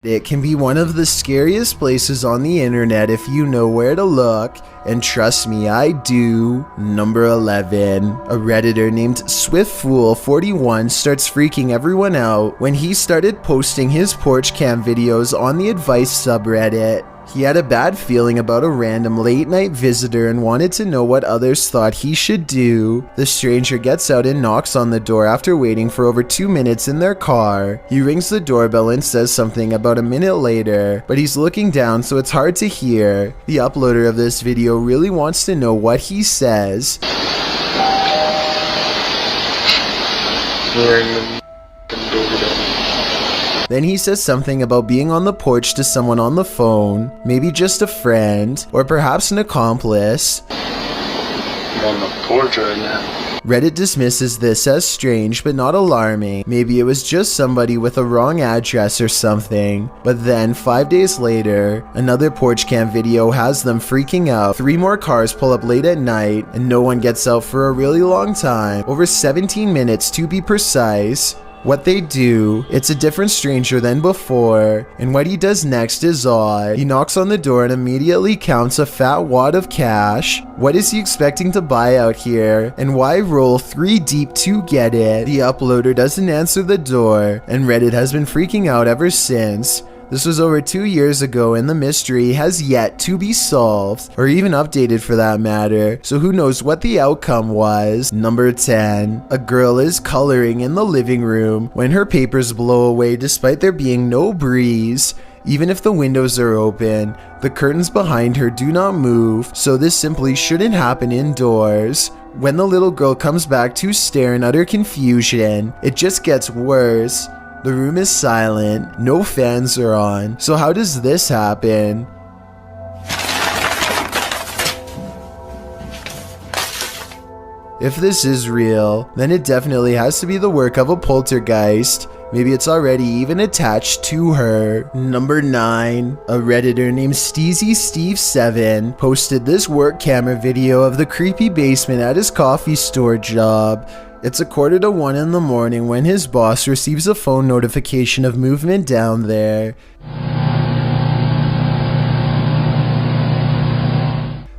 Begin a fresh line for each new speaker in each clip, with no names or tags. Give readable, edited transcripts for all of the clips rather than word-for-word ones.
It can be one of the scariest places on the internet if you know where to look, and trust me, I do. Number 11. A Redditor named SwiftFool41 starts freaking everyone out when he started posting his porch cam videos on the advice subreddit. He had a bad feeling about a random late night visitor and wanted to know what others thought he should do. The stranger gets out and knocks on the door after waiting for over 2 minutes in their car. He rings the doorbell and says something about a minute later, but he's looking down so it's hard to hear. The uploader of this video really wants to know what he says. Then he says something about being on the porch to someone on the phone, maybe just a friend, or perhaps an accomplice.
I'm on the porch right now.
Reddit dismisses this as strange but not alarming. Maybe it was just somebody with a wrong address or something. But then 5 days later, another porch cam video has them freaking out. 3 more cars pull up late at night and no one gets out for a really long time, over 17 minutes to be precise. What they do, it's a different stranger than before, and what he does next is odd. He knocks on the door and immediately counts a fat wad of cash. What is he expecting to buy out here, and why roll 3 deep to get it? The uploader doesn't answer the door, and Reddit has been freaking out ever since. This was over 2 years ago and the mystery has yet to be solved, or even updated for that matter, so who knows what the outcome was. Number 10. A girl is coloring in the living room when her papers blow away despite there being no breeze. Even if the windows are open, the curtains behind her do not move, so this simply shouldn't happen indoors. When the little girl comes back to stare in utter confusion, it just gets worse. The room is silent, no fans are on, so how does this happen? If this is real, then it definitely has to be the work of a poltergeist. Maybe it's already even attached to her. Number 9. A Redditor named SteezySteve7 posted this work camera video of the creepy basement at his coffee store job. It's 1:45 in the morning when his boss receives a phone notification of movement down there.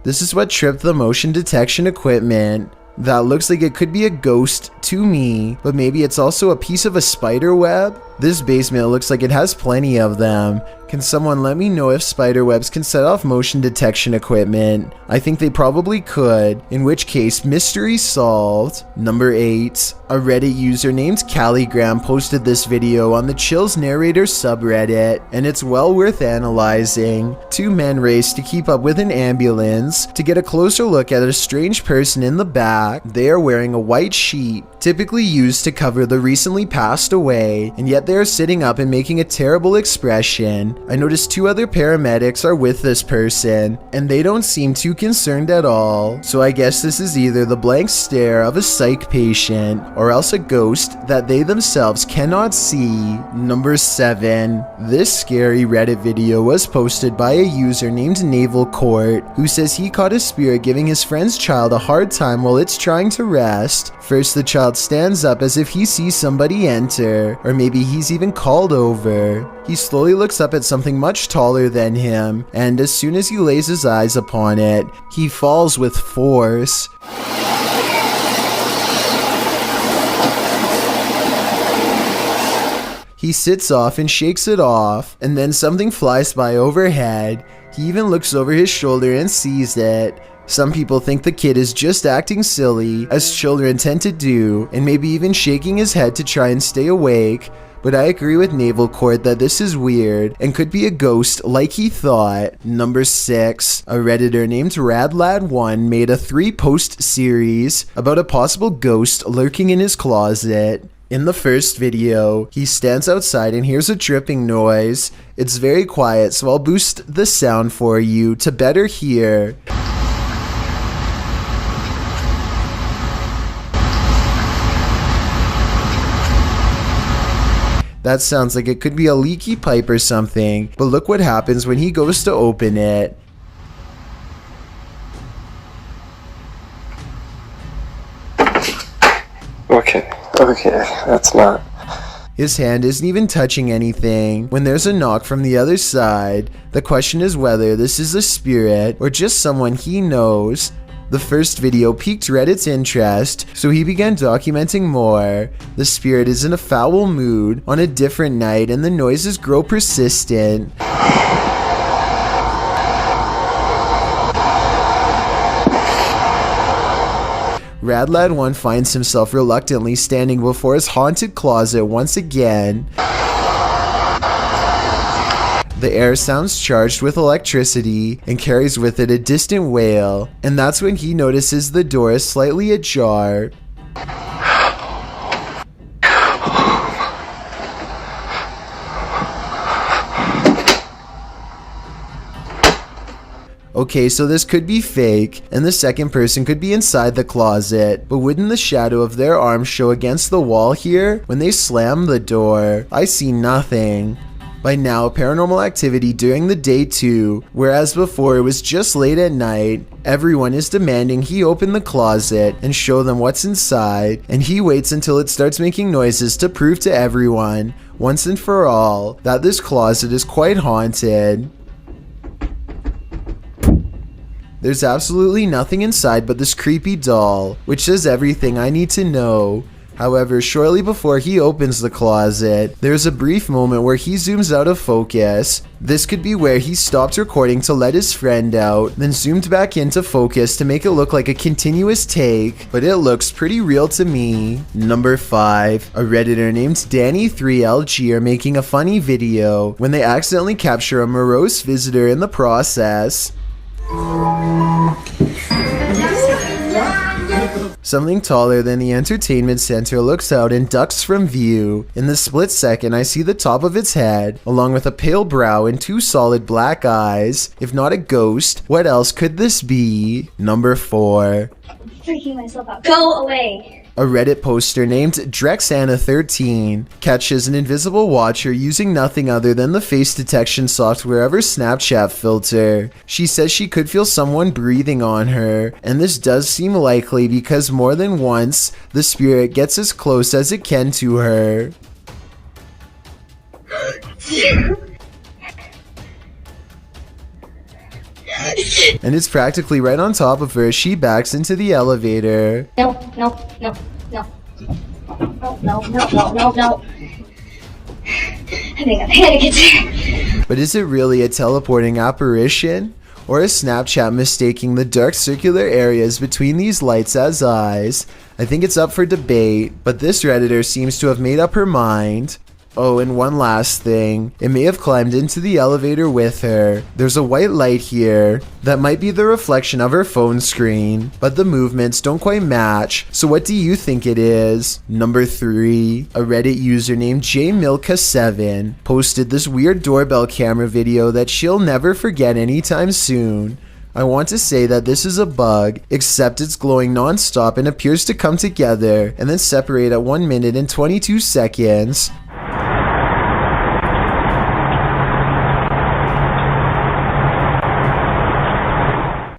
This is what tripped the motion detection equipment. That looks like it could be a ghost to me, but maybe it's also a piece of a spider web? This basement looks like it has plenty of them. Can someone let me know if spider webs can set off motion detection equipment? I think they probably could, in which case mystery solved. Number 8. A Reddit user named Calligram posted this video on the Chills Narrator subreddit, and it's well worth analyzing. 2 men race to keep up with an ambulance to get a closer look at a strange person in the back. They are wearing a white sheet, typically used to cover the recently passed away, and yet they are sitting up and making a terrible expression. I noticed 2 other paramedics are with this person, and they don't seem too concerned at all. So I guess this is either the blank stare of a psych patient, or else a ghost that they themselves cannot see. Number 7. This scary Reddit video was posted by a user named Naval Court, who says he caught a spirit giving his friend's child a hard time while it's trying to rest. First, the child stands up as if he sees somebody enter, or maybe he's even called over. He slowly looks up at something much taller than him, and as soon as he lays his eyes upon it, he falls with force. He sits off and shakes it off, and then something flies by overhead. He even looks over his shoulder and sees it. Some people think the kid is just acting silly, as children tend to do, and maybe even shaking his head to try and stay awake. But I agree with Naval Court that this is weird and could be a ghost like he thought. Number 6. A Redditor named RadLad1 made a 3-post series about a possible ghost lurking in his closet. In the first video, he stands outside and hears a dripping noise. It's very quiet, so I'll boost the sound for you to better hear. That sounds like it could be a leaky pipe or something, but look what happens when he goes to open it.
Okay, that's not...
His hand isn't even touching anything when there's a knock from the other side. The question is whether this is a spirit or just someone he knows. The first video piqued Reddit's interest, so he began documenting more. The spirit is in a foul mood on a different night and the noises grow persistent. Radlad1 finds himself reluctantly standing before his haunted closet once again. The air sounds charged with electricity and carries with it a distant wail, and that's when he notices the door is slightly ajar. Okay, so this could be fake, and the second person could be inside the closet, but wouldn't the shadow of their arm show against the wall here when they slam the door? I see nothing. By now, paranormal activity during the day too, whereas before it was just late at night. Everyone is demanding he open the closet and show them what's inside, and he waits until it starts making noises to prove to everyone, once and for all, that this closet is quite haunted. There's absolutely nothing inside but this creepy doll, which says everything I need to know. However, shortly before he opens the closet, there's a brief moment where he zooms out of focus. This could be where he stopped recording to let his friend out, then zoomed back into focus to make it look like a continuous take, but it looks pretty real to me. Number 5. A Redditor named Danny3LG are making a funny video when they accidentally capture a morose visitor in the process. Something taller than the entertainment center looks out and ducks from view. In the split second, I see the top of its head, along with a pale brow and 2 solid black eyes. If not a ghost, what else could this be? Number 4.
I'm freaking myself out. Go away!
A Reddit poster named Drexana13 catches an invisible watcher using nothing other than the face detection software of her Snapchat filter. She says she could feel someone breathing on her, and this does seem likely because more than once, the spirit gets as close as it can to her. And it's practically right on top of her as she backs into the elevator.
No. No. I think I'm panicking.
But is it really a teleporting apparition? Or is Snapchat mistaking the dark circular areas between these lights as eyes? I think it's up for debate, but this Redditor seems to have made up her mind. Oh, and one last thing. It may have climbed into the elevator with her. There's a white light here that might be the reflection of her phone screen, but the movements don't quite match. So what do you think it is? Number 3. A Reddit user named JMilka7 posted this weird doorbell camera video that she'll never forget anytime soon. I want to say that this is a bug, except it's glowing non-stop and appears to come together and then separate at 1 minute and 22 seconds.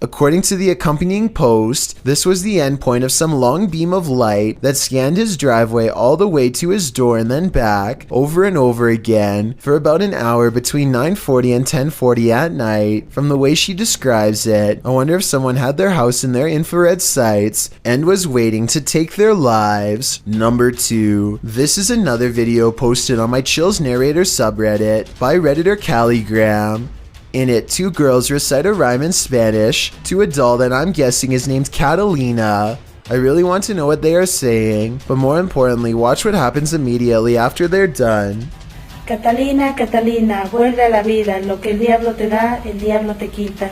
According to the accompanying post, this was the endpoint of some long beam of light that scanned his driveway all the way to his door and then back, over and over again, for about an hour between 9:40 and 10:40 at night. From the way she describes it, I wonder if someone had their house in their infrared sights and was waiting to take their lives. Number 2. This is another video posted on my Chills Narrator subreddit by Redditor Calligram. In it, 2 girls recite a rhyme in Spanish to a doll that I'm guessing is named Catalina. I really want to know what they are saying, but more importantly, watch what happens immediately after they're done.
Catalina, Catalina, vuelve a la vida, lo que el diablo te da, el diablo te quita.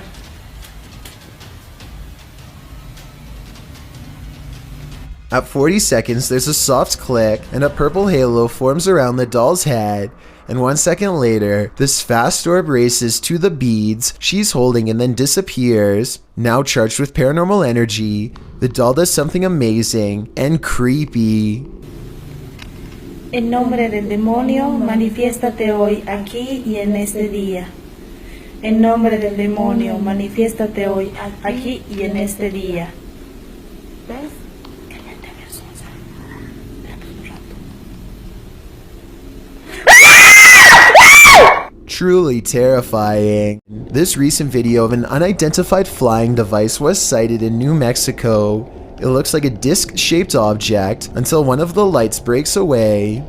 At 40 seconds, there's a soft click and a purple halo forms around the doll's head. And 1 second later, this fast orb races to the beads she's holding and then disappears. Now charged with paranormal energy, the doll does something amazing and creepy.
En nombre del demonio, manifiéstate hoy, aquí y en este día. En nombre del demonio, manifiéstate hoy, aquí y en este día. ¿Ves?
truly terrifying. This recent video of an unidentified flying device was sighted in New Mexico. It looks like a disc-shaped object until one of the lights breaks away.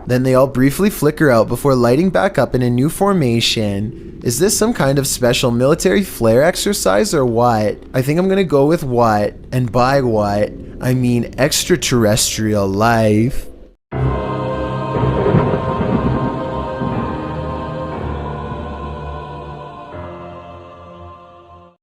Then they all briefly flicker out before lighting back up in a new formation. Is this some kind of special military flare exercise or what? I think I'm gonna go with what, and by what, I mean extraterrestrial life.